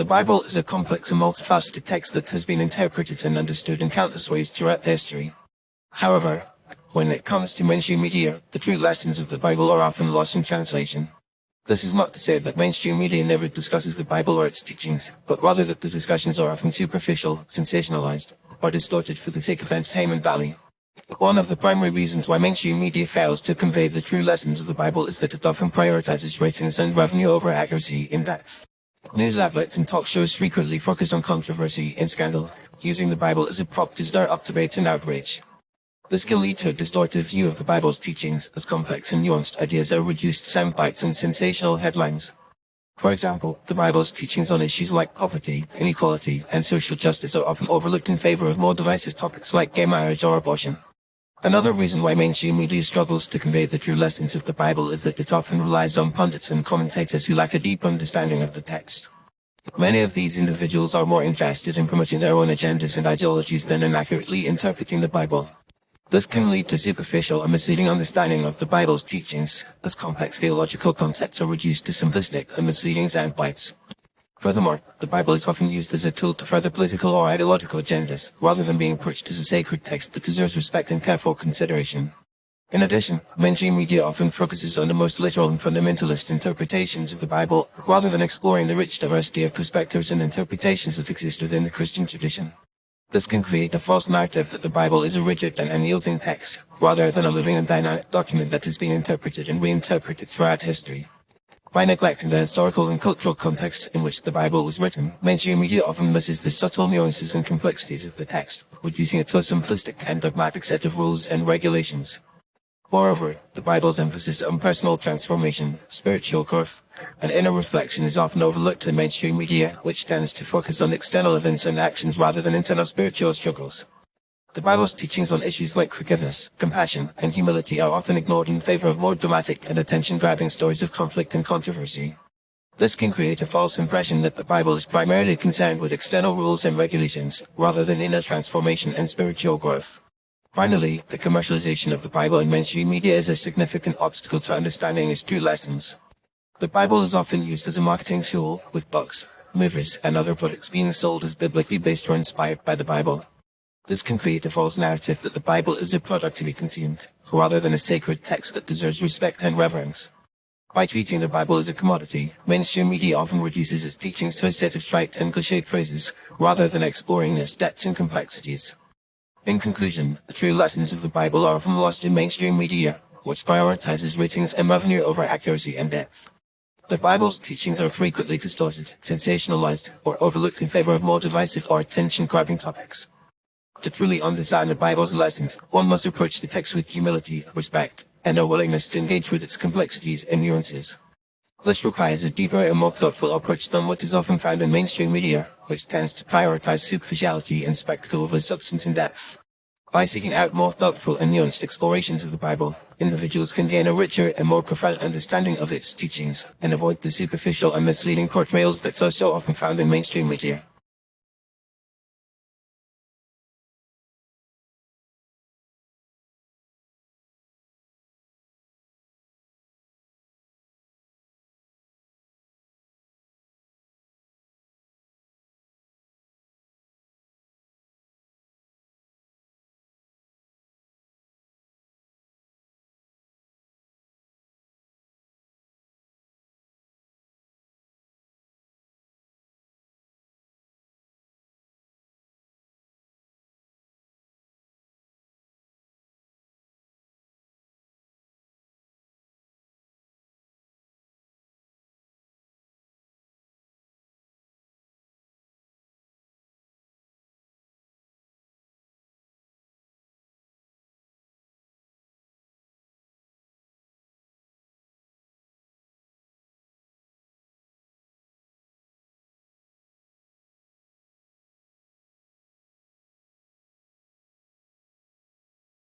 The Bible is a complex and multifaceted text that has been interpreted and understood in countless ways throughout history. However, when it comes to mainstream media, the true lessons of the Bible are often lost in translation. This is not to say that mainstream media never discusses the Bible or its teachings, but rather that the discussions are often superficial, sensationalized, or distorted for the sake of entertainment value. One of the primary reasons why mainstream media fails to convey the true lessons of the Bible is that it often prioritizes ratings and revenue over accuracy in depth. News outlets and talk shows frequently focus on controversy and scandal, using the Bible as a prop to stir up debate and outrage. This can lead to a distorted view of the Bible's teachings, as complex and nuanced ideas are reduced to sound bites and sensational headlines. For example, the Bible's teachings on issues like poverty, inequality, and social justice are often overlooked in favor of more divisive topics like gay marriage or abortion. Another reason why mainstream media struggles to convey the true lessons of the Bible is that it often relies on pundits and commentators who lack a deep understanding of the text. Many of these individuals are more interested in promoting their own agendas and ideologies than in accurately interpreting the Bible. This can lead to superficial and misleading understanding of the Bible's teachings, as complex theological concepts are reduced to simplistic and misleading sound bites. Furthermore, the Bible is often used as a tool to further political or ideological agendas, rather than being approached as a sacred text that deserves respect and careful consideration. In addition, mainstream media often focuses on the most literal and fundamentalist interpretations of the Bible, rather than exploring the rich diversity of perspectives and interpretations that exist within the Christian tradition. This can create a false narrative that the Bible is a rigid and unyielding text, rather than a living and dynamic document that has been interpreted and reinterpreted throughout history. By neglecting the historical and cultural context in which the Bible was written, mainstream media often misses the subtle nuances and complexities of the text, reducing it to a simplistic and dogmatic set of rules and regulations. Moreover, the Bible's emphasis on personal transformation, spiritual growth, and inner reflection is often overlooked in mainstream media, which tends to focus on external events and actions rather than internal spiritual struggles. The Bible's teachings on issues like forgiveness, compassion, and humility are often ignored in favor of more dramatic and attention-grabbing stories of conflict and controversy. This can create a false impression that the Bible is primarily concerned with external rules and regulations, rather than inner transformation and spiritual growth. Finally, the commercialization of the Bible in mainstream media is a significant obstacle to understanding its true lessons. The Bible is often used as a marketing tool, with books, movies, and other products being sold as biblically based or inspired by the Bible. This can create a false narrative that the Bible is a product to be consumed, rather than a sacred text that deserves respect and reverence. By treating the Bible as a commodity, mainstream media often reduces its teachings to a set of trite and cliched phrases, rather than exploring its depths and complexities. In conclusion, the true lessons of the Bible are often lost in mainstream media, which prioritizes ratings and revenue over accuracy and depth. The Bible's teachings are frequently distorted, sensationalized, or overlooked in favor of more divisive or attention-grabbing topics. To truly understand the Bible's lessons, one must approach the text with humility, respect, and a willingness to engage with its complexities and nuances. This requires a deeper and more thoughtful approach than what is often found in mainstream media, which tends to prioritize superficiality and spectacle over substance and depth. By seeking out more thoughtful and nuanced explorations of the Bible, individuals can gain a richer and more profound understanding of its teachings, and avoid the superficial and misleading portrayals that are so often found in mainstream media.